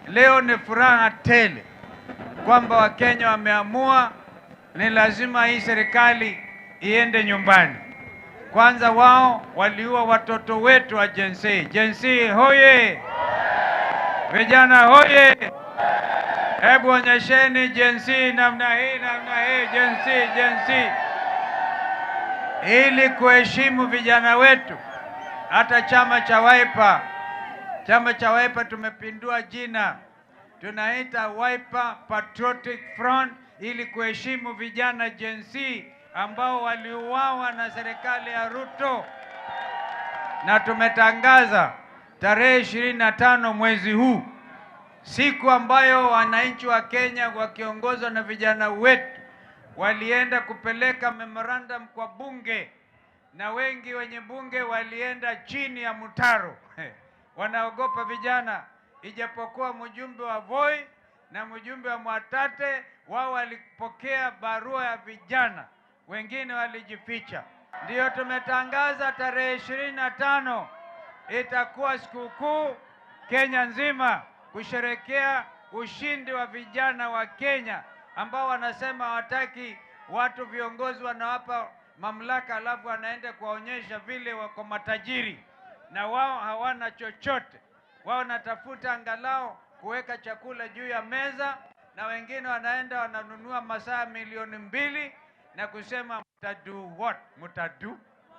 Leo ni furaha tele kwamba Wakenya wameamua ni lazima hii serikali iende nyumbani. Kwanza wao waliua watoto wetu wa Gen Z. Gen Z hoye! Vijana hoye! Hebu onyesheni Gen Z namna hii, Gen Z. Ili kuheshimu vijana wetu, hata chama cha Wiper tumepindua jina, tunaita Wiper Patriotic Front, ili kuheshimu vijana Gen Z ambao waliuawa na serikali ya Ruto. Na tumetangaza tarehe 25 mwezi huu, siku ambayo wananchi wa Kenya wakiongozwa na vijana wetu walienda kupeleka memorandum kwa bunge, na wengi wenye bunge walienda chini ya mtaro. Wanaogopa vijana, ijapokuwa mjumbe wa Voi na mjumbe wa Mwatate wao walipokea barua ya vijana, wengine walijificha. Ndio tumetangaza tarehe 25 itakuwa sikukuu Kenya nzima kusherekea ushindi wa vijana wa Kenya ambao wanasema hawataki watu viongozi wanawapa mamlaka alafu wanaenda kuwaonyesha vile wako matajiri, na wao hawana chochote. Wao wanatafuta angalau kuweka chakula juu ya meza, na wengine wanaenda wananunua masaa milioni 2 na kusema mtadu what? Mtadu